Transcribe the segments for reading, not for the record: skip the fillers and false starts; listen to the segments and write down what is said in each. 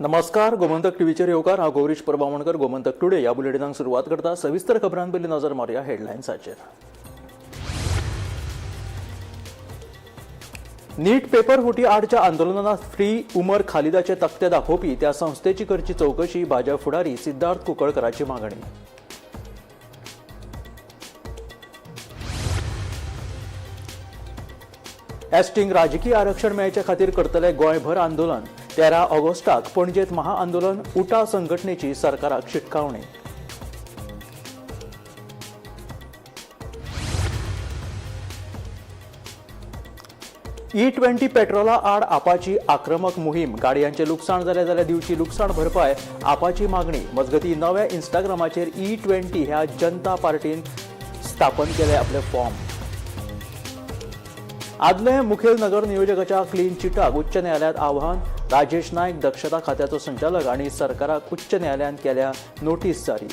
नमस्कार. गोमंतक टीव्हीचेर येवकार. हांव गौरीश प्रभावणकर. गोमंतक टुडे ह्या बुलेटिनाक सुरवात करता. सविस्तर खबरां पयलीं नजर मारया हेडलायन्साचेर. नीट पेपर फुटी आडच्या आंदोलनात फ्री उमर खालिदाचे तक्ते दाखोवपी त्या संस्थेची करची चौकशी भाजप फुडारी सिद्धार्थ कुंकळकराची मागणी. एसटींक राजकीय आरक्षण मेळचे खातीर करतले गोंयभर आंदोलन. 13 ऑगस्टाक पणजेत महाआंदोलन. उटा संघटनेची सरकाराक शिटकावणी. E20 पेट्रोला आड आपाची आक्रमक मोहीम. गाडयांचे लुकसाण जाले जाल्यार दिवची लुकसाण भरपाय आपाची मागणी. मजगती नव्या इंस्टाग्रामाचेर E20 ह्या जनता पार्टीन स्थापन केले आपले फॉर्म. आदले मुखेल नगर नियोजकाच्या क्लीन चिटाक उच्च न्यायालयात आव्हान. राजेश नायक दक्षता खात्याचो संचालक आणि सरकाराक उच्च न्यायालयान केल्या नोटीस जारी.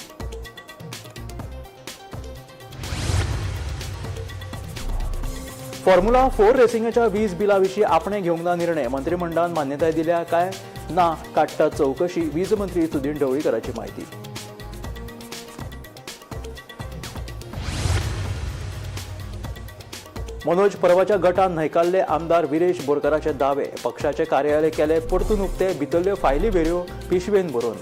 फॉर्म्युला 4 रेसिंगाच्या वीज बिला विशीं आपणे घेवंक ना निर्णय. मंत्रिमंडळान मान्यताय दिल्या काय ना काडटा चौकशी. वीज मंत्री सुदीन ढवळीकराची माहिती. मनोज परवाच्या गटान न्हयकारले आमदार विरेश बोरकाराचे दावे. पक्षाचे कार्यालय केले परतून उक्ते. भितरल्यो फायली बेऱ्यो पिशवेन भरून.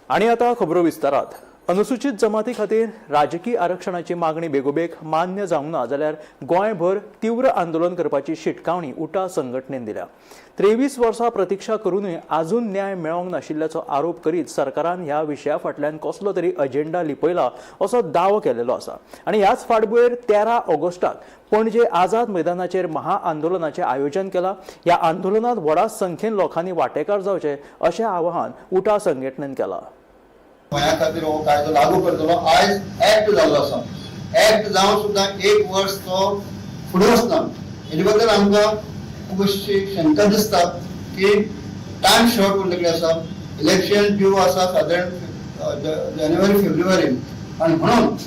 आणि आता खबरो विस्तारात. अनुसूचित जमाती खातीर राजकीय आरक्षणाची मागणी बेगोबेग मान्य जावंक ना जाल्यार गोंयभर तीव्र आंदोलन करपाची शिटकावणी उटा संघटनेन दिल्या. 23 वर्सां प्रतीक्षा करूनय आजून न्याय मेळोंक नाशिल्ल्याचो आरोप करीत सरकारान ह्या विशया फाटल्यान कसलो तरी अजेंडा लिपयला असो दावो केलेलो आसा. आणि ह्याच फाटभुंयेर 13 ऑगस्टाक पणजे आझाद मैदानाचेर महाआंदोलनाचें आयोजन केलां. ह्या आंदोलनात व्हडा संख्येन लोकांनी वांटेकार जावचे अशें आवाहन उटा संघटनेन केलां. गोंया खातीर हो कायदो लागू करतलो. आयज ऍक्ट जाल्लो आसा. ऍक्ट जावन सुद्दां 1 वर्स तो फुडें वचना. हेजे बद्दल आमकां खूब अशी शंका दिसता की टायम शॉर्ट उरलेले आसा. इलेक्शन ड्यू आसा सादारण जानेवारी फेब्रुवारी. आनी म्हणून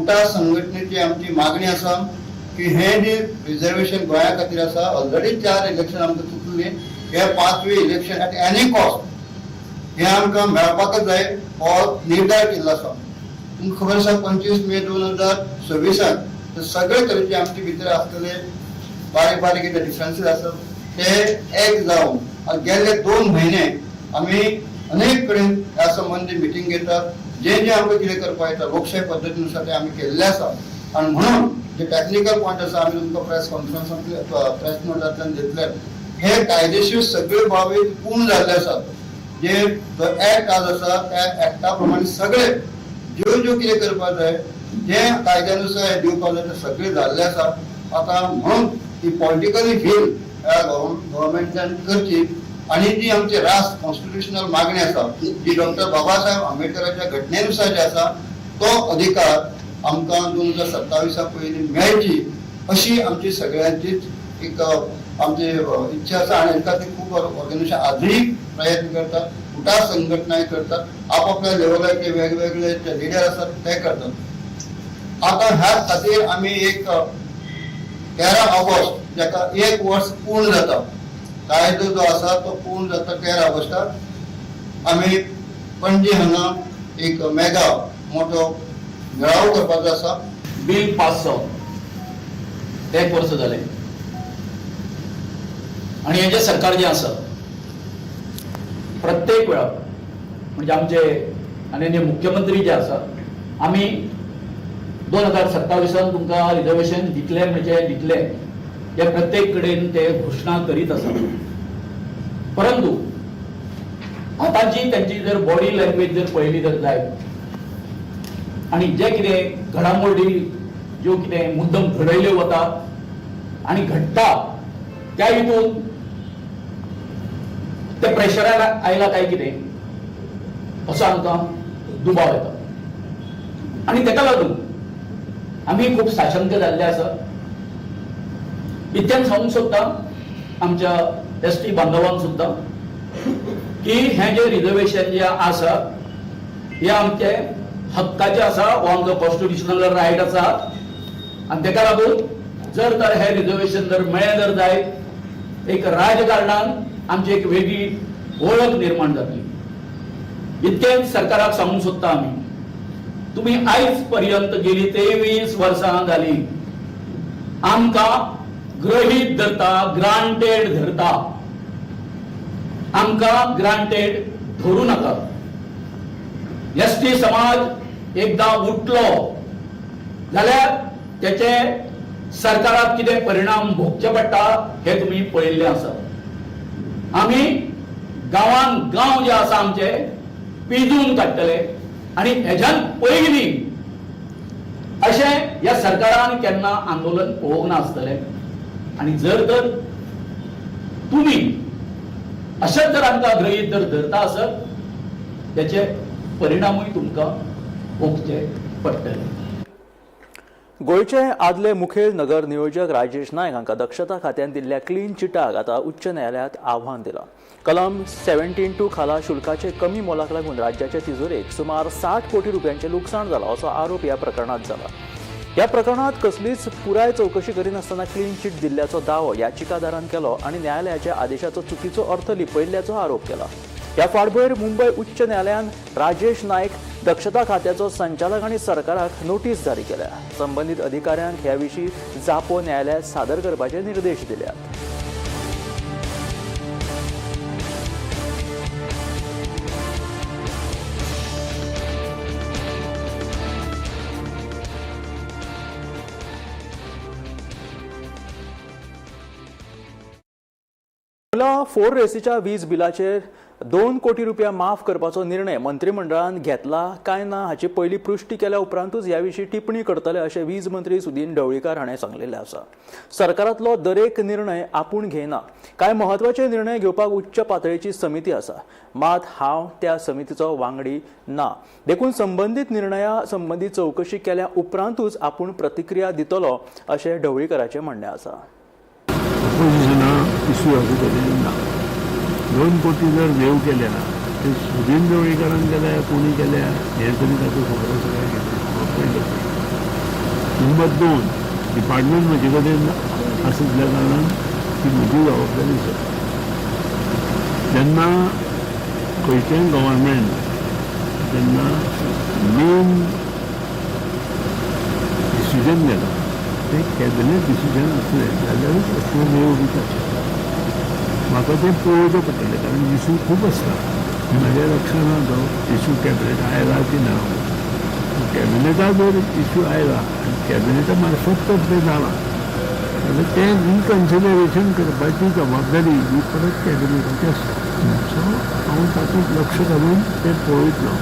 उटा संघटनेची आमची मागणी आसा की हे जे रिजर्वेशन गोंया खातीर आसा. ऑलरेडी 4 इलेक्शन आमकां चुकली. हे 5वें इलेक्शन एट एनी कॉस्ट हे आमकां मेळपाकच जाय हो निर्धार केल्लो आसा. तुमकां खबर आसा 25 मे 2026 सगळे तरेचे आमचे भितर आसतले बारीक बारीक डिफरन्सीस आसत ते एक जावन गेले 2 म्हयने आमी अनेक कडेन ह्या संबंधी मिटींग घेतात. जे जे आमकां कितें करपाक येता लोकशाही पद्दतीनुसार ते आमी केल्ले आसा. आनी म्हणून जे टॅक्निकल पॉयंट आसा आमी तुमकां प्रेस कॉन्फरन्सांतल्यान प्रेस नोटांतल्यान दितले. हे कायदेशीर सगळे बाबी पूर्ण जाल्ले आसात. जे ऍक्ट आज आसा त्या ऍक्टा प्रमाणे सगळे ज्यो ज्यो कितें करपाक जाय जे कायद्यानुसार दिवपाक जाय ते सगळे जाल्ले आसा. आता म्हणून ही पॉलिटिकली फील गव्हर्मेंटान करची. आणि जी आमची रास्ट कॉन्स्टिट्युशनल मागणी आसा जी डॉक्टर बाबासाहेब आंबेडकराच्या घटनेनुसार जे आसा तो अधिकार आमकां 2027 पयलीं मेळची अशी आमची सगळ्यांचीच एक आमची इच्छा आसा. आणि हेका ती खूब ऑर्गनायझेशन आजूय प्रयत्न करतात. उटा संघटनाय करतात. आपापल्या लेवलाचे वेगवेगळे जे लिडर आसात ते करतात. आता ह्या खातीर आमी एक 13 ऑगस्ट जाका 1 वर्स पूर्ण जाता कायदो जो आसा तो पूर्ण जाता 13 ऑगस्टाक आमी पणजी हांगा एक मेगा मोठो मेळावो करपाचो आसा. बिल पास जावन 1 वर्स जालें. आणि हे जे सरकार जे आसा प्रत्येक वेळा म्हणजे आमचे माननीय मुख्यमंत्री जे आसा आमी 2027 तुमकां रिजर्वेशन दितले म्हणजे दितले हे प्रत्येक कडेन ते घोशणा करीत आसा. परंतु आतांची त्यांची जर बॉडी लँग्वेज जर पळयली जर जायत आणि जे कितें घडामोडी ज्यो कितें मुद्दम घडयल्यो वता आणि घडटा त्या हितून ते प्रेशरान आयला काय कितें असो आमकां दुबाव येता. आणि तेका लागून आमी खूब साशंक जाल्ले आसा. इतक्यान सांगूंक सोदता आमच्या एसटी बांधवांक सुद्दां की हे जे रिजर्वेशन जे आसा हे आमचे हक्काचे आसा. हो आमचो कॉन्स्टिट्युशनल रायट आसा. आणि तेका लागून जर तर हे रिझर्वेशन जर मेळ्ळें जर जायत एक राजकारणान आमची एक वेगळी ओळख निर्माण जातली। इतकेंच सरकाराक सांगूंक सोदता आमी, तुम्ही आयज पर्यंत गेली 23 वर्सां जाली आमकां गृहीत धरता, ग्रांटेड धरता, आमकां ग्रांटेड धरू नाका। एसटी समाज एकदा उठलो जाल्यार त्याचे सरकाराक कितें परिणाम भोगचे पडटा हे तुम्ही पळयल्ले आसा। आमी गांवान गांव जे आसा आमचे पिंजून काडटले आणि हेज्यान पयलीं अशें ह्या सरकारान केन्ना आंदोलन पळोवंक नासतलें। आणि जर तर तुम्ही अशेंच जर आमकां गृहीत जर धरता आसत त्याचे परिणामूय तुमकां भोगचे पडटले। गोयचे आदले मुखेल नगर नियोजक राजेश नायक हांकां दक्षता खात्यान दिल्ल्या क्लीन चिटाक आतां उच्च न्यायालयात आव्हान दिलां। कलम 17(2) खाला शुल्काचे कमी मोलाक लागून राज्याच्या तिजोरेक सुमार 60 कोटी रुपयांचे लुकसाण जालां असो आरोप ह्या प्रकरणात जाला। ह्या प्रकरणात कसलीच पुराय चौकशी करिनासतना क्लीन चिट दिल्ल्याचो दावो याचिकादारान केलो आणि न्यायालयाच्या आदेशाचो चुकीचो अर्थ लिपयिल्ल्याचो आरोप केला। ह्या फाटभुंयेर मुंबय उच्च न्यायालयान राजेश नायक दक्षता खात्याचो संचालक आणि सरकाराक नोटीस जारी केल्या। संबंधित अधिकाऱ्यांक ह्या विशीं जापो न्यायालयात सादर करपाचे निर्देश दिल्यात। फॉर्म्युला 4 रेसीच्या वीज बिलाचेर 2 कोटी रुपया माफ करपाचो निर्णय मंत्रिमंडळान घेतला काय ना हाची पयली पुष्टी केल्या उपरांतूच ह्या विशीं टिप्पणी करतले अशें वीज मंत्री सुदीन ढवळीकर हाणें सांगलेलें आसा। सरकारांतलो दरेक निर्णय आपूण घेयना, कांय म्हत्वाचे निर्णय घेवपाक उच्च पातळीची समिती आसा, मात हांव त्या समितीचो वांगडी ना। देखून संबंधीत निर्णया संबंधी चौकशी केल्या उपरांतूच आपूण प्रतिक्रिया दितलो अशें ढवळीकराचें म्हणणें आसा। इश्यू असं केलेली ना। 2 कोटी जर देव केल्या ते सुदीन ढवळीकरान केल्या कोणी केल्या हे तरी ताचो खबर सगळ्यांक नंबर 2 डिपार्टमेंट म्हजे कडेन आशिल्ल्या कारणान ती म्हजी जबाबदारी आसा। जेन्ना खंयचेंय गव्हर्मेंट जेन्ना मेन डिसिजन घेता ते कॅबिनेट डिसिजन असलें जाल्यारूच असलो नेव दिता। म्हाका तें पळोवचें पडटलें कारण इश्यू खूब आसता। म्हाज्या लक्षांत येता इश्यू कॅबिनेट आयला की ना। कॅबिनेटा जर इश्यू आयला आनी कॅबिनेटा मार्फत तर तें जालां जाल्यार तें रिकन्सिडरेशन करपाची जबाबदारी ही परत कॅबिनेटाची आसता। सो हांव तातूंत लक्ष घालून तें पळयतलो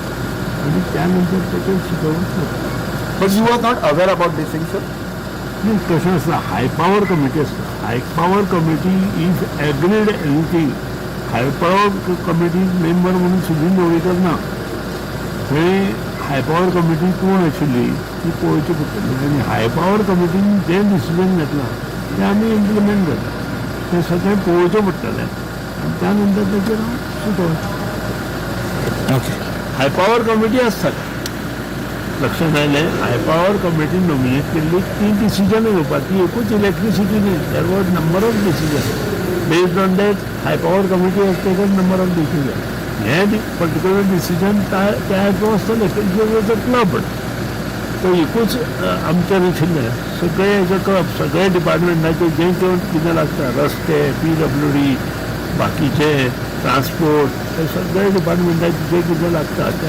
आनी त्या नंतर तेचेर शिकवण करतलो। But you are not aware about this thing, sir? नाही तशें आसता। हाय पावर कमिटी आसता। High power committee is agreed anything. High power committee member म्हणून सुदीन ढवळीकर ना। थंय हाय पावर कमिटी कोण आशिल्ली ती पळोवची पडटली आनी हाय पावर कमिटीन जें डिसिजन घेतलां तें आमी इम्प्लिमेंट करता। तें सगळें पळोवचें पडटलें आनी त्या नंतर तेचेर सुचोवचें। Okay. हाय पावर कमिटी आसता। लक्षात आयलें हाय पावर कमिटी नॉमिनेट केल्ली ती डिसिजन घेवपाक ती एकूच इलेक्ट्रिसिटी न्ही। There was number of decision based on that high power committee has taken number of decision. हें पर्टिक्युलर डिसिजन त्या वॉज द क्लब तो एकूच आमचेर आशिल्लें। सगळे हेजे क्लब सगळे डिपार्टमेंटाचे जें कितें लागता रस्ते PWD बाकीचे ट्रान्सपोर्ट हे सगळे डिपार्टमेंटाचे जें कितें लागता ते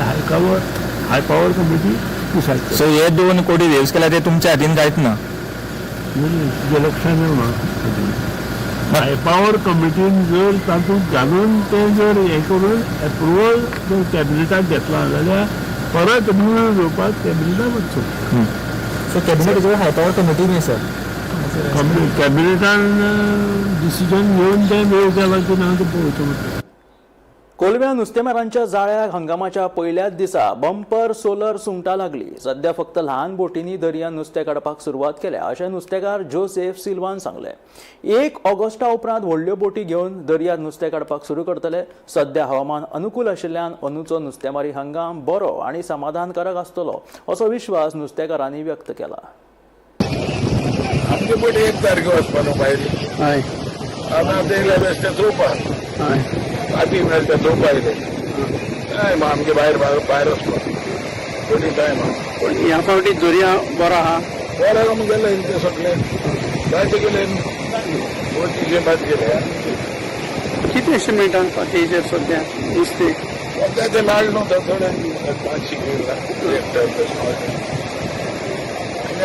हाय पावर कमिटी डिसायड करता। सो हे 2 कोटी वेव्स केल्या ते तुमच्या हातीन कांयच ना? तुजे लक्षांत येवना। हाय पावर कमिटीन जर तातूंत घालून तें जर हें करून एप्रुवल जर कॅबिनेटाक घेतला जाल्यार परत रिव्यू घेवपाक कॅबिनेटाक वचचो। सो कॅबिनेट हाय पावर कमिटी न्ही सर? कॅबिनेटान डिसिजन घेवन तें वेव केलां की ना तें पळोवचें पडटलें। कोलव्या नुस्तेमारांच्या जाळ्याक हंगामाच्या पहिल्याच दिसा बंपर सोलर सुंगटां लागली। सध्या फक्त ल्हान बोटींनी दर्यांत नुस्तें काडपाक सुरवात केल्या अशें नुस्तेकार जोसेफ सिल्वान सांगलें। 1 ऑगस्टा उपरांत व्हडल्यो बोटी घेवन दर्यांत नुस्तें काडपाक सुरू करतले। सध्या हवामान अनुकूल आशिल्ल्यान अंदूचो नुस्तेमारी हंगाम बरो आनी समाधानकारक आसतलो असो विश्वास नुस्तेकारांनी व्यक्त केला। आमचे मोठे 1 तारखे वचपानो भायर आतां तेयल्या बेश्टे चोवपाक फाटी मेळटा चोवपाक काय मग आमगे भायर वचपाक थोडी टायम पण ह्या फावटी दर्या बरो आहा बरें आमी गेले ते सगळे जायते गेले वरतीचे भात गेले किती अशें मेळटा फाटीचेर सद्या नुस्तें सद्याचे नाळ न्हू थोडे 500 गेला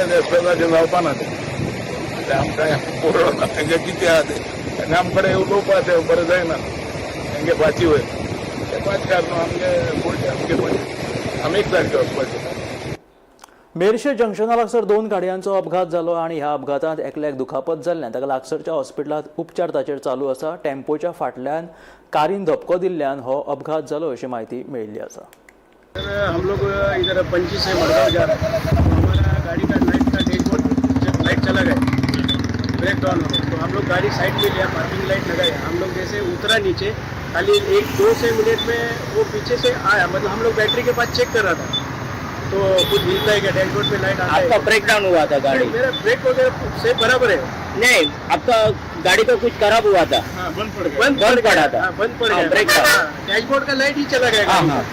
देस्पेदाचे जावपा ना ते आमकां पुरो ना तेंगे कितें आहा ते आनी आमचे कडेन उलोवपा ते बरें जायना तेंगे भाची वयर ते भाच कारण आमगे पुढचे आमी 1 तारखे वचपाचे मेर्शे जंक्शना लागसर 2 गाडयांचो अपघात जालो आणि ह्या अपघातांत एकल्याक दुखापत जाल्ल्यान ताका लागसरच्या हॉस्पिटलांत उपचार ताचेर चालू आसा. टेम्पोच्या फाटल्यान कारीन धपको दिल्ल्यान हो अपघात जालो अशी माहिती मेळिल्ली आसा. हम लोग इधर 25 से मडगांव जा रहे हैं तो हमारा गाड़ी का लाइट का डैशबोर्ड जब लाइट चला गया ब्रेक डाउन हो गया तो हम लोग गाड़ी साइड में लिया पार्किंग लाइट लगाया हम लोग जैसे उतरा नीचे खाली 1-2 से मिनट में वो पीछे से आया मतलब हम लोग बैटरी के पास चेक कर रहा था तो कुछ मिलता है क्या डैशबोर्ड पे लाइट आता है आपका ब्रेक डाउन हुआ था गाड़ी मेरा ब्रेक वगैरह से बराबर है नहीं आपका गाड़ी का कुछ खराब हुआ था बंद बंद पड़ा था बंद पड़ हाँ, गया ब्रेक था। डैशबोर्ड का लाइट ही चला गया गाड़ी हाँ,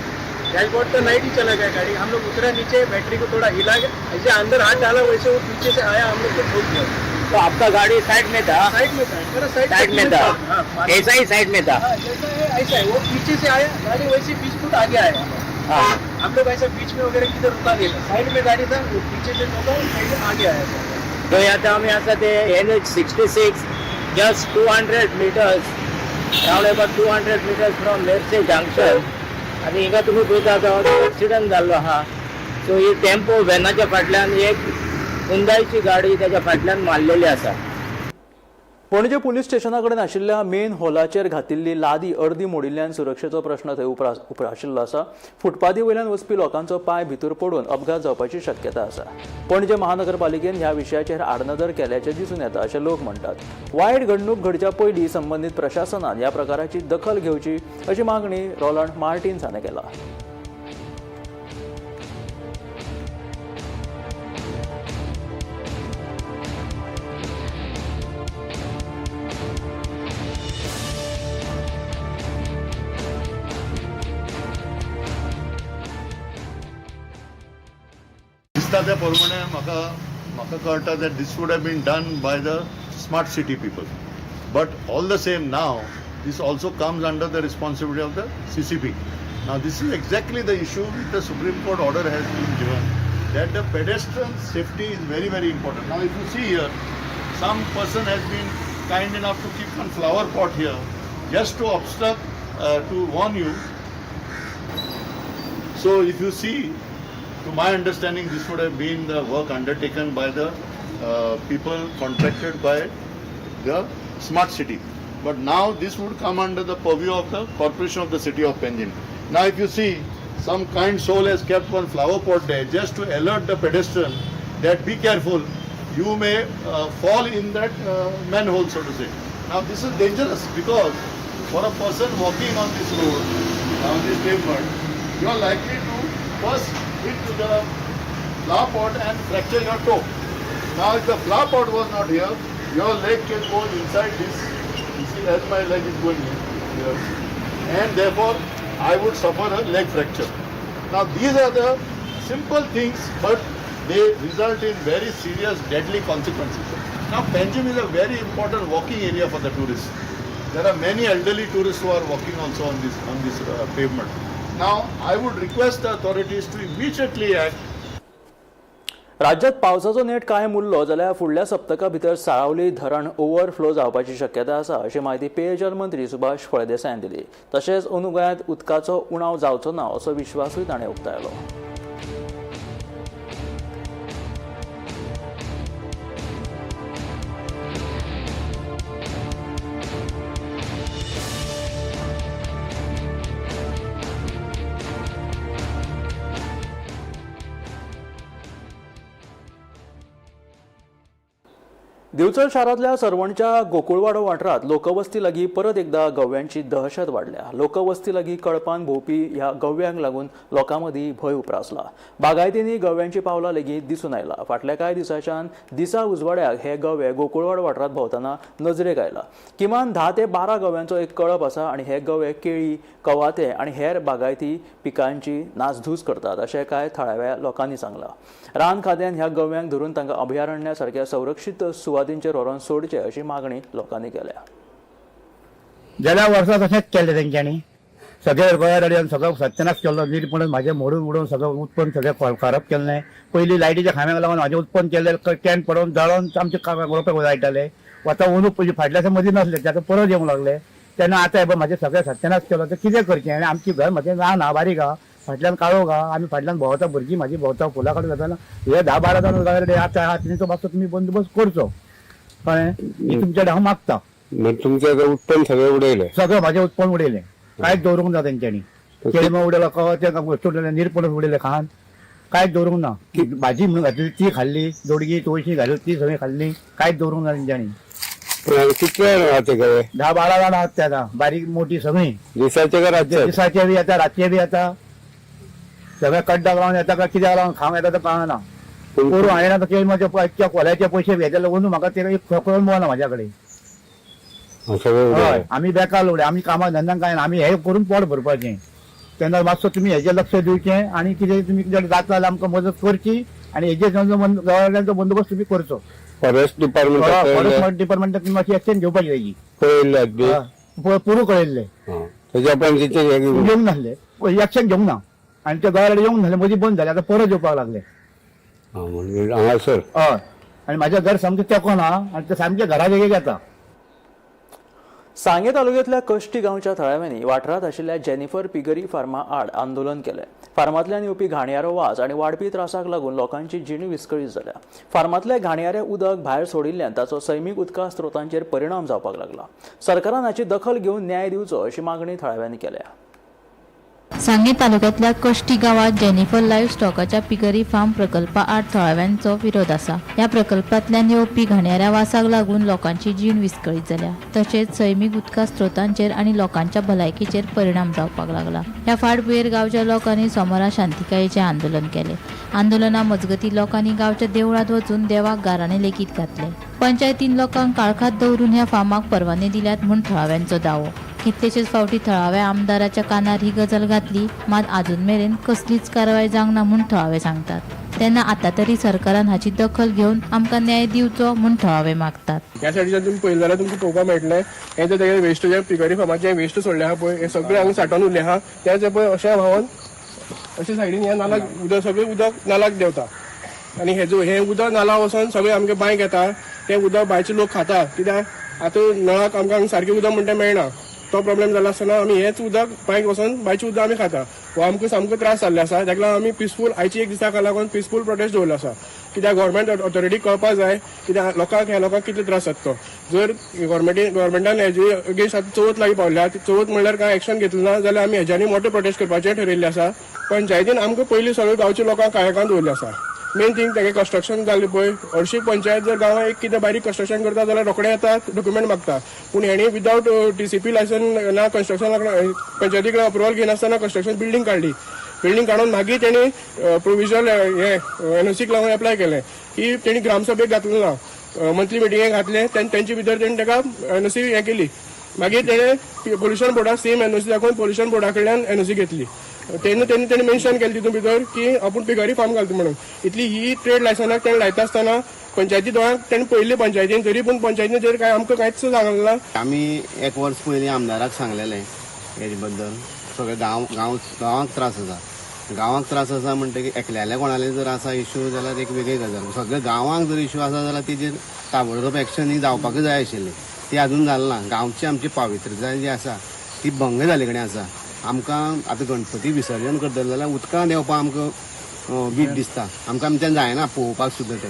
डैशबोर्ड का लाइट ही चला गया गाड़ी हम लोग उतरा नीचे बैटरी को थोड़ा हिला गया ऐसे अंदर हाथ डाला वैसे वो पीछे से आया हम लोग को ठोक दिया तो आपका गाड़ी साइड में था साइड में था मेरा साइड में था हाँ, ऐसा ही साइड में था जैसा है ऐसा है वो पीछे से आया गाड़ी वैसे 20 फुट आगे आया हाँ हम लोग ऐसा बीच में वगैरह किधर रुका नहीं साइड में गाड़ी था वो पीछे से ठोका साइड में आगे आया तो आता आम्ही आता ते NH66 just 200 meters round about 200 meters from Merces junction आणि हिंगा तुम्ही पळयता तो एक्सिडंट जाल्लो आहा सो ही टेम्पो व्हॅनाच्या फाटल्यान एक हुंदायची गाडी त्याच्या फाटल्यान मारलेली आसा. पणजे पुलीस स्टेशना कडेन आशिल्ल्या मेन हॉलाचेर घातिल्ली लादी अर्दी मोडिल्ल्यान सुरक्षेचो प्रश्न थंय आशिल्लो आसा. फुटपाथी वयल्यान वचपी लोकांचो पांय भितर पडून अपघात जावपाची शक्यता आसा. पणजे महानगरपालिकेन ह्या विशयाचेर आडनदर केल्याचे दिसून येता अशें लोक म्हणटात. वायट घडणूक घडच्या पयलीं संबंदीत प्रशासनान ह्या प्रकाराची दखल घेवची अशी मागणी रोलंड मार्टिन्स हाणें केला. त्या प्रमाणे म्हाका कळटा that this would have been done by the smart city people, but all the same now this also comes under the responsibility of the CCP. Now this is exactly the issue which the Supreme Court order has been given, that the pedestrian safety is very, very important. Now if you see here, some person has been kind enough to keep one flower pot here just to obstruct, to warn you. So if you see, to my understanding, this would have been the work undertaken by the people contracted by the smart city. But now this would come under the purview of the corporation of the city of Panjim. Now if you see, some kind soul has kept one flower pot there just to alert the pedestrian that be careful, you may fall in that manhole, so to say. Now this is dangerous because for a person walking on this road, on this pavement, you are likely to first hit to the flower pot and fracture your toe. Now if the flower pot was not here, your leg can go inside this. You see as my leg is going in here. And therefore I would suffer a leg fracture. Now these are the simple things, but they result in very serious deadly consequences. Now Panjim is a very important walking area for the tourists. There are many elderly tourists who are walking also on this pavement. Now I would request the authorities to immediately act. राज्यात पावसाचो net कायम उरलो जाल्यार फुडल्या सप्तका भितर साळावली धरण overflow जावपाची शक्यता आसा अशी माहिती पेयजल मंत्री सुभाष फळदेसायान दिली. तशेंच अंदू गोंयांत उदकाचो उणाव जावचो ना असो विश्वासूय ताणें उक्तायलो. दिवचल शारातल्या सरवणच्या गोकुळवाडो वाठारात लोकवस्ती लागीं परत एकदा गव्यांची दहशत वाडल्या. लोकवस्ती लागीं कळपान भोंवपी ह्या गव्यांक लागून लोकां मदीं भंय उप्रासला. बागायतींनी गव्यांची पावलां लेगीत दिसून आयला. फाटल्या कांय दिसांच्यान दिसा उजवाड्याक हे गवे गोकुळवाड वाठारात भोंवतना नजरेक आयला. किमान 10 ते 12 गव्यांचो एक कळप आसा आनी हे गवे केळी, कवाथे आनी हेर बागायती पिकांची नासधूस करतात अशें कांय थळाव्या लोकांनी सांगलां. रान खात्यान ह्या गव्यांक धरून तांकां अभयारण्या सारख्या संरक्षीत सुवातींचेर व्हरोन सोडचे अशी मागणी लोकांनी केल्या. गेल्या वर्सा तशेंच केलें तेंच्यांनी. सगळे गोंयान सगळो सत्यानाश केलो. निरपणस म्हाजें मोडून उडोवन सगळं उत्पन्न सगळें खराब केलें. पयलीं लायटीच्या खांब्याक लागून म्हाजें उत्पन्न केलें कॅन पडोवन जळोवन आमचे रोंपे जायताले. आतां अंदू पयलीं फाटल्याच्या मदीं नासले ते परत येवंक लागले. तेन्ना आतां हे म्हाजें सगळें सत्यानाश केलो. तें कितें करचें आनी आमची घर म्हाजें रान हा बारीक हा. फाटल्यान काळोख हा. आमी फाटल्यान भोंवता भुरगीं म्हाजी भोंवता फुलां काडून जाताना हे 10-12 जाण जाल्यार आतां हा तेंचो मातसो तुमी बंदोबस्त करचो. कळ्ळें? तुमचे कडेन हांव मागता. तुमचें उत्पन्न सगळें उडयलें? सगळें म्हाजें उत्पन्न उडयलें. कांयच दवरूंक ना तेंच्यांनी. केळमां उडयलो, कवाथे उडयले, निरपणस उडयले खान. कांयच दवरूंक ना. भाजी म्हणून घातली ती खाल्ली, दोडगी तवशीं घाली ती सगळी खाल्ली. कांयच दवरूंक ना तेंच्यांनी. कितले राहते गवे? 10-12 जाण आहात ते आतां. बारीक मोठी सगळीं. दिसाचे का रातचे? दिसाचे बी येता, रातचे बी येता. सगळे कड्डाक लावन येता काय कित्याक लावन खावंक येता तें कळना. करून हांवें आतां केळमाचे इतक्या कोल्याचे पयशे भेटले लागून म्हाका ते एक खोकळून मेळना म्हाज्या कडेन. हय, आमी बेकार उडे. आमी कामाक धंद्याक कांय ना. आमी हे करून पोट भरपाचें. तेन्ना मातसो तुमी हेजेर लक्ष दिवचें आनी कितें तुमी कितें जाता जाल्यार आमकां मदत करची आनी हेजेर गव्हर्नमेंटाचो बंदोबस्त तुमी करचो. फॉरेस्ट डिपार्टमेंटाक तुमी मातशी एक्शन घेवपाची तेजी. कळयल्ले पुरो कळयल्ले. तेज्या पंचायतीचे येवंक नासले. एक्शन घेवंक ना. आनी ते गोंयाकडे येवंक नासले. मदीं बंद जाले. आतां परत येवपाक लागले. हांगासर हय. आनी म्हाजें घर सामकें तेंकोना आनी ते सामकें घरा वेगळें येता. सांगे तालुक्यातल्या कश्टी गांवच्या थळाव्यांनी वाठारात आशिल्ल्या जेनिफर पिगरी फार्मा आड आंदोलन केलें. फार्मांतल्यान येवपी घाणयारो वास आनी वाडपी त्रासाक लागून लोकांची जीण विस्कळीत जाल्या. फार्मांतले घाणयारे उदक भायर सोडिल्ल्यान ताचो सैमीक उदका स्त्रोतांचेर परिणाम जावपाक लागला. सरकारान हाची दखल घेवन न्याय दिवचो अशी मागणी थळाव्यांनी केल्या. सांगे तालुक्यातल्या कश्टी गावात जेनिफर लाईव्ह स्टॉकाच्या पिगरी फार्म प्रकल्पा आड थळाव्यांचो विरोध आसा. या प्रकल्पांतल्यान येवपी घाणयाऱ्या वासाक लागून लोकांची जीण विस्कळीत जाल्या. तशेंच सैमीक उदका स्त्रोतांचेर आनी लोकांच्या भलायकेचेर परिणाम जावपाक लागला. ह्या फाटभुंयेर गांवच्या लोकांनी सोमारा शांतिकायेचें आंदोलन केलें. आंदोलना मजगतीं लोकांनी गांवच्या देवळांत वचून देवाक गाराणें लेगीत घातले. पंचायतीन लोकांक काळखात दवरून ह्या फार्माक परवाने दिल्यात म्हूण थळाव्यांचो दावो. कितलेशेच फावटी थळाव्या आमदाराच्या कानार ही गजाल घातली, मात अजून मेरेन कसलीच कारवाय जावंक ना म्हूण थळावे सांगतात. तेन्ना आतां तरी सरकारान हाची दखल घेवन आमकां न्याय दिवचो म्हूण थळावे मागतात. ह्या सायडीच्यान तुमी पळयलें जाल्यार तुमकां पळोवपाक मेळटलें हें जें तेगे वेस्ट जें पिगरी फार्माचें वेस्ट सोडलें आहा पळय हें सगळें हांगा सांठोवन उरलें आहा. तें पळय अशें व्हांवून अशें सायडीन हें नालाक उदक सगळें उदक नालाक देंवता आनी हें उदक नाला वचोन सगळें आमगे बांयक येता. तें उदक भायरचे लोक खाता. कित्याक आतां नळाक आमकां सारकें उदक म्हणटा मेळना. तो प्रॉब्लेम जाला आसतना आमी हेच उदक बांयक वचोन बांयचें उदक आमी खाता. हो आमकां सामको त्रास जाल्ले आसा. ताका लागून आमी पिसफूल आयची एक दिसाक लागून पिसफूल प्रोटेस्ट दवरलो आसा. कित्याक गव्हर्मेंट ऑथॉरिटीक कळपाक जाय कित्याक ह्या लोकांक कितले त्रास जाता तो. जर गव्हर्मेंटान हेजी अगेन्स्ट आतां चवथ लागीं पावल्या चवथ म्हणल्यार कांय एक्शन घेतलें ना जाल्यार आमी हेज्यांनी मोठे प्रोटेस्ट करपाचें ठरयिल्लें आसा. पंचायतीन आमकां पयलीं सगळ्या गांवच्या लोकांक काळखान दवरलें आसा. मेन थिंग तेगे कन्स्ट्रक्शन जाल्लें पळय हरशीं पंचायत जर गांवांत एक कितें बारीक कन्स्ट्रक्शन करता जाल्यार रोखडे येतात डॉक्युमेंट मागता. पूण हेणी विदावट TCP लायसन ना कन्स्ट्रक्शन पंचायती कडेन अप्रुवल घेनासतना कन्स्ट्रक्शन बिल्डींग काडली. बिल्डींग काडून मागीर तेणी प्रोविजनल NOCक लागून एप्लाय केलें की तेणी ग्रामसभेक घातलें ना. मंथली मिटिंगेक घातलें तेंचे भितर तेणी ताका NOC हें केली. मागीर तेणें पोल्युशन बोर्डाक सेम NOC दाखोवन पोल्युशन बोर्डा कडल्यान NOC घेतली. तेणी मेन्शन केलें तितून भितर की आपूण पिगरी फार्म घालता म्हणून. इतली ही ट्रेड लायसनाक तेणें लायता आसतना पंचायती दोळ्यांक तेणें पयलीं पंचायतीन तरी पूण पंचायतीन तर काय आमकां कांयच सांगलें ना. आमी एक वर्स पयलीं आमदाराक सांगलेलें हेजे बद्दल. सगळे गांवांक त्रास आसा. गांवांक त्रास आसा म्हणटकीर एकल्याले कोणाले जर आसा इश्यू जाल्यार एक वेगळी गजाल. सगळे गांवांक जर इश्यू आसा जाल्यार तेजेर ताबडतोब एक्शन ही जावपाक जाय आशिल्लें. ती अजून जालें ना. गांवची आमची पावित्रताय जी आसा ती भंग जाले कडेन आसा. आमकां आतां गणपती विसर्जन करतले जाल्यार उदकांत येवपाक आमकां वीट दिसता. आमकां आमच्यान जायना पळोवपाक सुद्दां तें.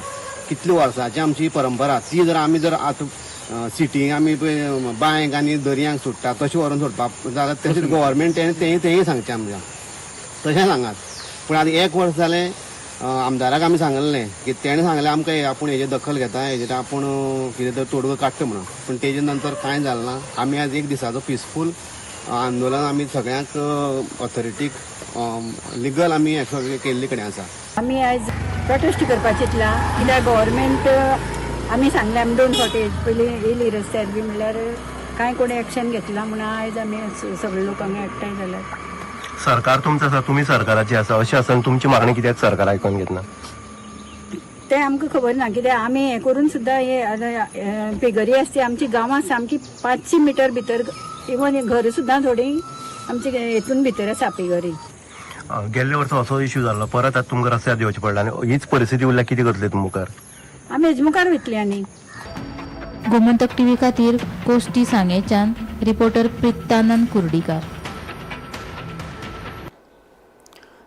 कितली वर्सांची आमची परंपरा ती जर आमी जर आतां सिटींक आमी पळय बांयक आनी दर्यांक सोडटा तशें व्हरून सोडपाक जाल्यार तशें गव्हर्मेंट तेंय सांगचें आमकां तशें सांगात. पूण आतां एक वर्स जालें आमदाराक आमी सांगलें की तेणें सांगलें आमकां आपूण हेजेर दखल घेता हेजेर आपूण कितें तर तोडगो काडटा म्हणून, पूण तेजे नंतर कांय जालें ना. आमी आज एक दिसाचो पिसफूल आंदोलन आमी सगळ्यांक ऑथॉरिटीक लिगल आमी केल्ले कडेन आसा. आमी आयज प्रोटेस्ट करपाचें चिंतला, कित्याक गव्हर्मेंट आमी सांगलें आमी 2 फावटी पयलीं येयली रस्त्यार बी, म्हणल्यार कांय कोणी एक्शन घेतला म्हणून आयज आमी सगळे लोक हांगा एकठांय जाल्यात. सरकार तुमचं आसा, तुम्ही सरकाराची आसा, अशें आसन तुमची मागणी कित्याक सरकार आयकून घेतना? तें आमकां खबर ना, कित्याक आमी हें करून सुद्दां हे पिगरी आसता आमची गांवां सामकी 500 मिटर भितर, इवन घर सुद्दां थोडी आमची हेतून भितर आसा पिगरी. गेल्ले वर्सा असो इश्यू जाल्लो, परत आतां तुमकां रस्त्यार येवचें पडलां आनी हीच परिस्थिती उरल्यार कितें करतले तुमी मुखार? आमी हेजे मुखार वयतली. आनी गोमंतक टीव्ही खातीर कोष्टी सांगेच्यान रिपोर्टर प्रितानंद कुर्डीकार.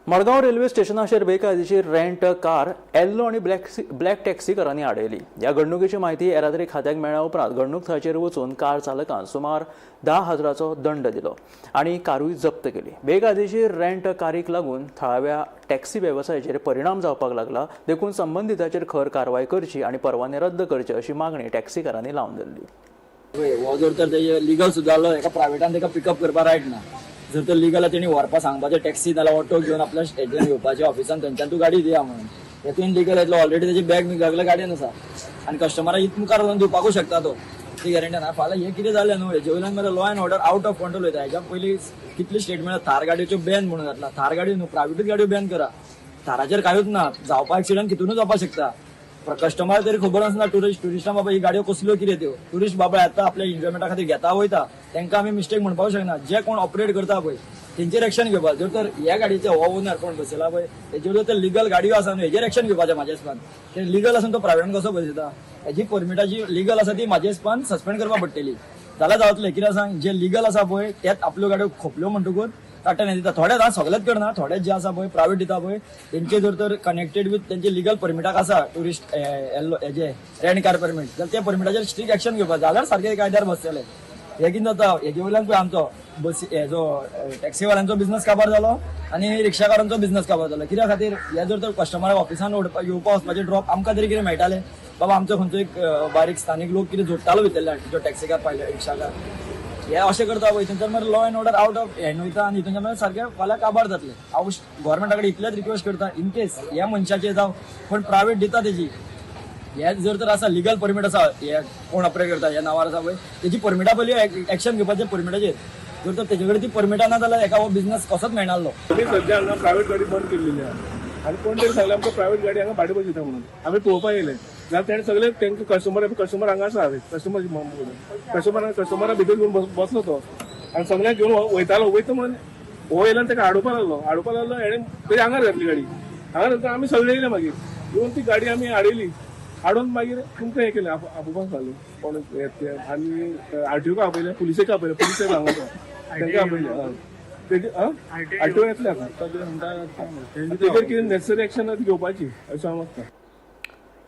मडगांव रेल्वे स्टेशनाचेर बेकायदेशीर रेंट कार येल्लो आणि ब्लॅक टॅक्सीकारांनी आडयली. ह्या घडणुकेची म्हायती येरादारी खात्याक मेळ्ळ्या उपरांत घडणूक थळाचेर वचून कार चालकान सुमार 10,000चो दंड दिलो आणि कारूय जप्त केली. बेकायदेशीर रेंट कारीक लागून थळाव्या टॅक्सी वेवसायाचेर परिणाम जावपाक लागला, देखून संबंधिताचेर खर कारवाय करची आणि परवाने रद्द करचे अशी मागणी टॅक्सीकारांनी लावन धरली. हो जर तर लिगल सुदारलो, एका प्रायवेटान ताका पिकअप करपाक रायट ना. जर तर लिगल तेणी व्हरपाक सांगपाचें टॅक्सी नाल्यार ऑटो घेवन आपल्या स्टेशन येवपाचें ऑफिसान, थंयच्यान तूं गाडी दिया म्हणून. हेतून लिगल येतलो, ऑलरेडी तेजी बॅग सगळ्या गाडयेन आसा आनी कस्टमराक इत मुखार व्हरून दिवपाकूच शकता तो, ती गॅरंटी ना. फाल्यां हे कितें जालें न्हू, हेजे वयल्यान मरे law end order out of control वयता. हेज्या पयलीं कितले स्टेटमेंट थार गाडयोच्यो बॅन म्हणून घातला. थार गाडयो न्हू, प्रायवेटूच गाडयो बॅन करा. थाराचेर कांयूच ना, जावपा एक्सिडंट कितूनच जावपाक शकता. कस्टमर तरी खबर आसना टुरिस्टां बाबा ही गाडयो कसल्यो कितें त्यो. टुरिस्ट बाबा येता आपल्या एन्जॉयमेंटा खातीर घेता वयता, तांकां आमी मिस्टेक म्हणपाक शकना. जे कोण ऑपरेट करता पळय तेंचेर एक्शन घेवपाक. जर तर ह्या गाडयेचे हो ओनर कोण बसयला पळय तेजेर जर लिगल गाडयो आसा न्हू, हेजेर एक्शन घेवपाचें म्हाज्या हिसपान. ते लिगल आसून तो प्रायवेटान कसो बसयता, हेजी परमिटाची लिगल आसा ती म्हाज्या हिसपान सस्पेंड करपाक पडटली. जाल्यार जावतलें. कित्याक सांग, जे लिगल आसा पळय त्यात आपल्यो गाडयो खोपल्यो म्हणटकूच टाटाने दिता. थोडे सगळेच करना, थोडे जे आसा पळय प्रायवेट दिता पळय तेंचे जर तर कनेक्टेड विथ तेंचे लिगल परमिटाक आसा टुरिस्ट हेजे रेंट कार परमीट, जाल्यार त्या परमिटाचेर स्ट्रिक्ट एक्शन घेवपाक, जाल्यार सारके कायद्यार बसतले. हे कितें जाता, हेजे वयल्यान पळय आमचो बस हेजो टॅक्सीवाल्यांचो बिझनस काबार जालो आनी रिक्षाकारांचो बिझनस काबार जालो. कित्या खातीर, हे जर तर कस्टमराक ऑफिसान येवपा वचपाचे ड्रॉप आमकां तरी कितें मेळटालें बाबा, आमचो खंयचो एक बारीक स्थानीक लोक कितें जोडटालो भितरल्यान जो टॅक्सीकार पायलट रिक्षाकार, हे अशें करता पळय थंयच्यान मागीर law end order out of हें वयता आनी थंयच्यान मागीर सारकें फाल्यां काबार जातलें. हांव गव्हर्मेंटा कडेन इतलेंच रिक्वेस्ट करता, इन केस ह्या मनशाचेर जावं पण प्रायवेट दिता तेजी, हे जर तर आसा लिगल परमीट आसा, हे कोण ऑपरेट करता ह्या नांवार आसा पळय तेजी परमिटा पयलीं एक्शन घेवपाचें परमिटाचेर. जर तर तेजे कडेन ती परमिटा ना जाल्यार एका हो बिझनस कसोच मेळनासलो. सध्या हांगा प्रायवेट गाडी बंद केल्लेली आहा आनी कोण तरी सांगलें आमकां प्रायवेट गाडी हांगा भाडे बसयता म्हणून. आमी पळोवपाक येयले जाल्यार तेणें सगळे तेंकां कस्टमर हांगा आसा, कस्टमरा भितर घेवन बसलो तो आनी सगळ्यांक घेवन वयता म्हणून हो येयल्यान ताका हाडोवपाक लागलो. हेणें तरी हांगार घातली गाडी. हांगा नंतर आमी सगळे येयले, मागीर येवन ती गाडी आमी हाडयली. हाडून मागीर तुमकां हें केलें आपोवपाक सांगलें कोण आनी आरटीओक आपयलें, पुलिसेक आपयलें, पुलिसेक हांगा तांकां आपयलें. आरटीओ येतले आतां तेजेर कितें नेसेसरी एक्शन घेवपाची अशें हांव मागता.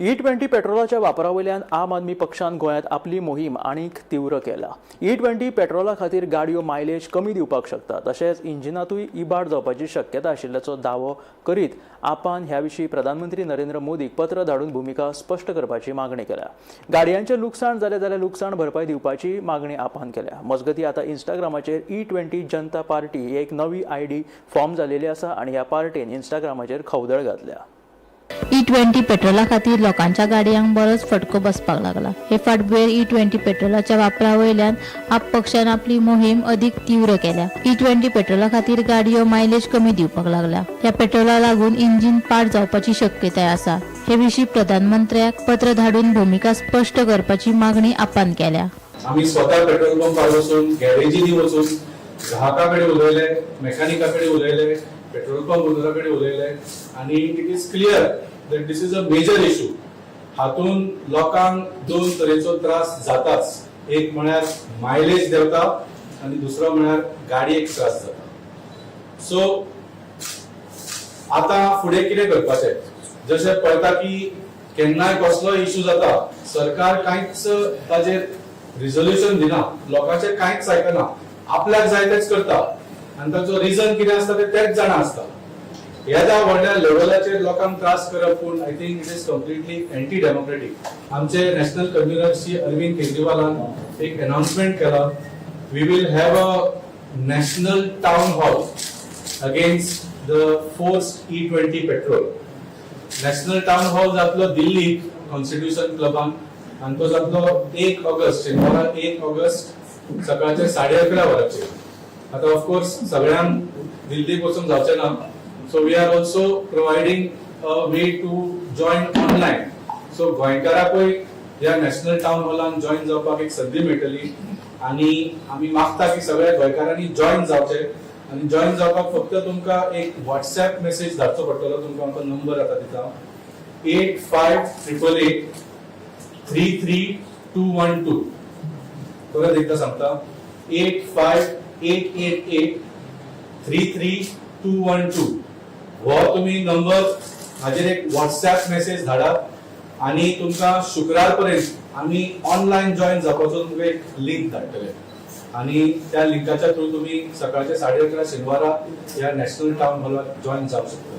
E20 पेट्रोलाच्या वापरावयल्यान आम आदमी पक्षान गोंयांत आपली मोहीम आनीक तीव्र केला. E20 पेट्रोला खातीर गाडयो मायलेज कमी दिवपाक शकता, तशेंच इंजिनातूय इबाड जावपाची शक्यता आशिल्ल्याचो दावो करीत आपान ह्या विशीं प्रधानमंत्री नरेंद्र मोदीक पत्र धाडून भुमिका स्पश्ट करपाची मागणी केल्या. गाडयांचें लुकसाण जालें जाल्यार लुकसाण भरपाय दिवपाची मागणी आपान केल्या. मजगतीं आतां इंस्टाग्रामाचेर E20 जनता पार्टी ही एक नवी ID फॉर्म जालेली आसा आनी ह्या पार्टीन इंस्टाग्रामाचेर खवदळ घातल्या. E20 पेट्रोला खातीर लोकांच्या गाडयांक बरोच फटको बसपाक लागला. हे फाटभुंयेर E20 पेट्रोलाच्या वापरा वयल्यान आप पक्षान आपली मोहीम अदीक तीव्र केल्या. E20 पेट्रोला खातीर गाडयो मायलेज कमी दिवपाक लागल्या. ह्या पेट्रोला लागून इंजिन पाड जावपाची शक्यताय आसा. हे विशीं प्रधानमंत्र्याक पत्र धाडून भुमिका स्पश्ट करपाची मागणी आपान केल्या. आम्ही स्वतः पेट्रोल पंपार वचून, गॅरेजीनी वचून ग्राहका कडेन उलयले, मेकॅनिका कडेन उलयले, पेट्रोल पंप ओनरा कडेन उलयले आनी it is clear that this is a major issue. हातून लोकांक दोन तरेचो त्रास जाताच. एक म्हळ्यार मायलेज देंवता आनी दुसरो म्हळ्यार गाडयेक त्रास जाता. सो आतां फुडें कितें करपाचें, जशें पळयता की केन्नाय कसलो इशू जाता, सरकार कांयच ताचेर रिझोल्युशन दिना, लोकांचें कांयच आयकना, आपल्याक जाय तेच करता आनी ताचो रिजन कितें आसता तेच जाणा आसता. ह्या ज्या व्हडल्या लेवलाचेर लोकांक त्रास करप पूण I think it is completely anti democratic. आमचे नॅशनल कन्व्हिनर श्री अरविंद केजरीवालान एक अनाउन्समेंट केला, we will have a national town hall against the forced E20 petrol. National town hall जातलो दिल्ली कॉन्स्टिट्यूशन क्लबान आणि तो जातलो 1 ऑगस्ट शेनवारा 1 ऑगस्ट सकाळचे 11:30 वरांचेर. आता ऑफकोर्स सगळ्यांक दिल्लीक वचून जावचें ना, so we are also providing a way to join online. So गोंयकारांकूय ह्या नॅशनल टाउन हॉलान जॉइन जावपाक एक संदी मेळटली आणि आमी मागता की सगळ्या गोंयकारांनी जॉइन जावचे. आणि जॉइन जावपाक फक्त तुमकां एक व्हॉट्सएप मेसेज धाडचो पडटलो. तुमकां आमचो नंबर आतां दिता 8588 33212. परत एकदा सांगता 8588 33212. हो तुम्ही नंबर हाजेर एक व्हॉट्सएप मेसेज धाडात आणि तुमकां शुक्रार पर्यंत आमी ऑनलायन जॉइन जावपाचो तुमकां एक लिंक धाडटले आणि त्या लिंकाच्या थ्रू तुम्ही सकाळचे 11:30 शेनवारा या नॅशनल टाउन हॉलात जॉइन जावं शकता.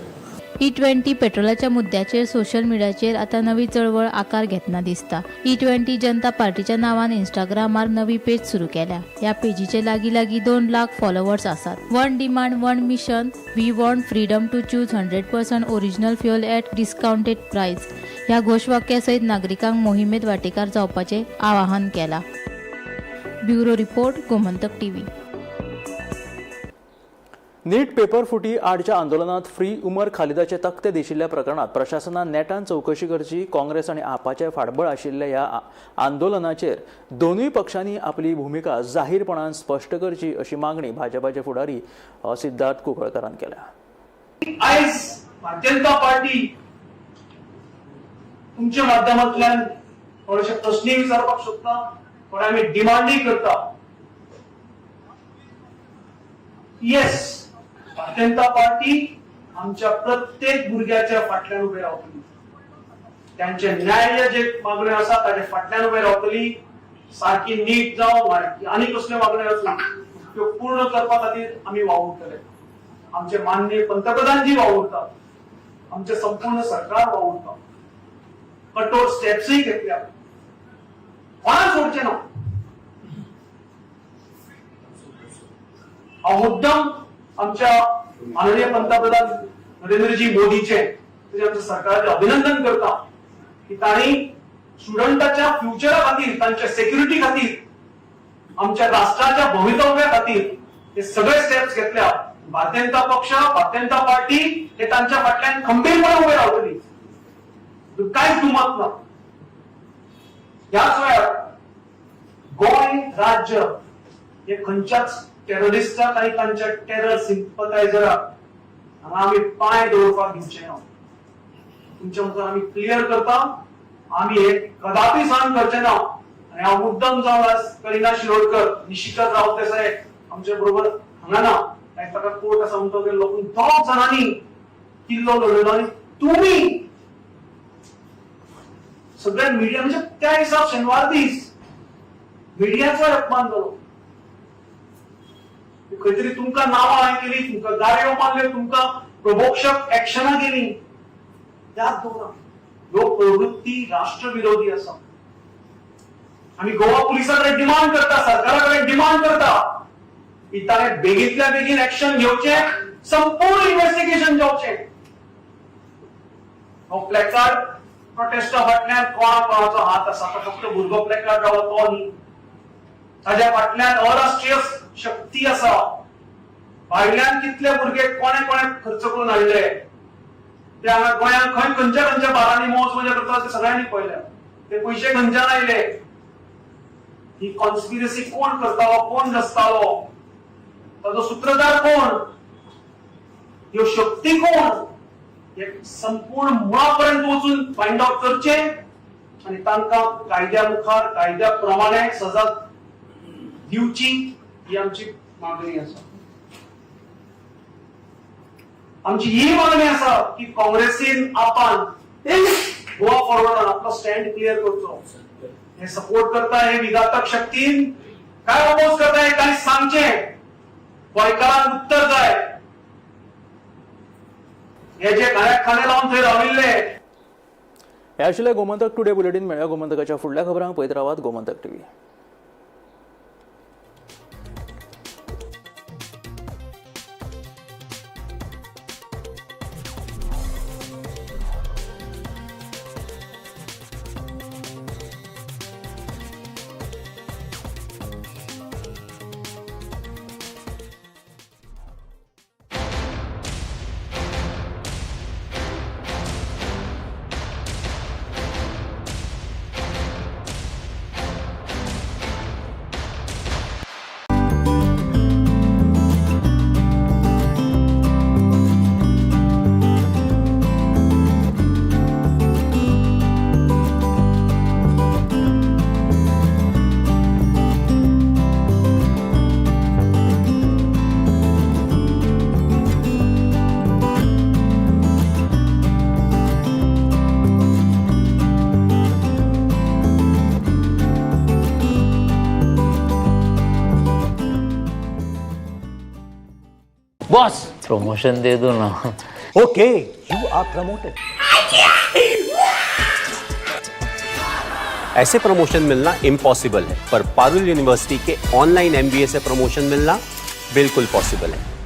E20 पेट्रोलाच्या मुद्द्याचेर सोशल मिडियाचेर आता नवी चळवळ आकार घेतना दिसता. E20 जनता पार्टीच्या नावान इंस्टाग्रामार नवी पेज सुरू केल्या. या पेजीचे लागीं 2 लाख फॉलोवर्स आसात. One demand one mission, we want freedom to choose 100% original fuel at discounted price ह्या घोषवाक्या सयत नागरिकांक मोहिमेत वांटेकार जावपाचे आवाहन केला. Bureau report, Gomantak TV. NEET paper फुटी आडच्या आंदोलनात फ्री उमर खालिदाचे तक्ते दिशिल्ल्या प्रकरणात प्रशासनान नेटान चौकशी करची. काँग्रेस आणि आपाचे फाटबळ आशिल्ल्या ह्या आंदोलनाचेर दोनूय पक्षांनी आपली भूमिका जाहीरपणान स्पश्ट करची अशी मागणी भाजपाचे फुडारी सिद्धार्थ कुंकळकारान केल्या. आयज भारतीय जनता पार्टी तुमच्या माध्यमांतल्यान थोडेशे प्रश्न विचारपाक सोदता, थोडे आमी डिमांडय करता. येस, भारतीय जनता पार्टी आमच्या प्रत्येक भुरग्याच्या फाटल्यान उभे रावतली. त्यांचे न्याय जे मागण्यो आसा ताचे फाटल्यान उभे रावतली. सारखी नीट जावं आनी कसल्यो मागण्यो आसा त्यो पूर्ण करपा खातीर आमी वावुरतले. आमचे माननीय पंतप्रधानजी वावुरतात, आमचे संपूर्ण सरकार वावुरता. कठोर स्टेप्सय घेतल्या, कोणाक सोडचे ना. हा मुद्दाम आमच्या माननीय पंतप्रधान नरेंद्रजी मोदीचे आमच्या सरकारचे अभिनंदन करता की तांणी स्टुडंटाच्या फ्युचरा खातीर, तांच्या सेक्युरिटी खातीर, आमच्या राष्ट्राच्या भवितव्या खातीर हे सगळे स्टेप्स घेतल्या. भारतीय जनता पक्ष, भारतीय जनता पार्टी हे तांच्या फाटल्यान खंबीरपणे उभे रावतली. कांयच दुमत ना. ह्याच वेळार गोंय राज्य हे खंयच्याच टेररिस्टाक आणि तांच्या टेरर सिंपथायझराक आमी पांय दवरपाक दिवचे ना. तुमच्या मुखार आमी क्लियर करता, आमी हे कदापि सहन करचे ना. आणि हांव मुद्दम जावन आज करिना शिरोडकर, निशिकांत रावत देसाय आमच्या बरोबर हांगा ना. ताका कोर्ट आसा म्हणतो गेलो, पूण 2 जाणांनी किल्लो लढयलो आणि तुम्ही सगळ्या मिडिया म्हणजे त्या हिसाब शेनवार दीस मिडियाचो अपमान जालो. खंय तरी तुमकां नांवां हांवें केली, तुमकां गारयो मारल्यो, तुमकां प्रभोक्षक एक्शनां केली. याद दवरा, ह्यो प्रवृत्ती राष्ट्रविरोधी आसा. आमी गोवा पुलिसा कडेन डिमांड करता, सरकारा कडेन डिमांड करता की ताणें बेगींतल्या बेगीन एक्शन घेवचें, संपूर्ण इन्व्हेस्टिगेशन जावचें. हो प्लॅकार्ड प्रोटेस्टा फाटल्यान कोणाचो हात आसा, फक्त भुरगो प्लॅकार्ड रावलो तो न्ही. ताच्या फाटल्यान अराष्ट्रीय शक्ती आसा. भायल्यान कितले भुरगे कोणे खर्च करून हाडले ते हांगा गोंयांत खंयच्या बारांनी मौज मजा करता ते सगळ्यांनी पळयल्या. ते पयशे खंयच्यान आयले, ही कॉन्स्पिरसी कोण करतालो, कोण रचतालो, ताजो सूत्रधार कोण, ह्यो शक्ती कोण, हे संपूर्ण मुळापर्यंत वचून फायंड आउट करचे आणि तांकां कायद्या मुखार कायद्या प्रमाणे सजा दिवची ही आमची मागणी आसा. आमची ही मागणी आसा की काँग्रेसीन आपान गोवा फॉरवर्डान आपलो स्टँड क्लियर करचो. हे सपोर्ट करता हे विघातक शक्तीन काय अपोज करता हे काही सांगचे. गोंयकारांक उत्तर जाय. याचे गळ्यात खाणे लावून थंय राविल्ले. हे आशिल्ले गोमंतक टुडे बुलेटिन. मेळ्या गोमंतकाच्या फुडल्या खबरांक पळयत रावात गोमंतक टीव्ही. बॉस प्रमोशन दे दो ना. Okay, you are promoted. ऐसे प्रमोशन मिलना इम्पॉसिबल है, पर पारुल यूनिवर्सिटी के ऑनलाइन MBA से प्रमोशन मिलना बिल्कुल पॉसिबल है.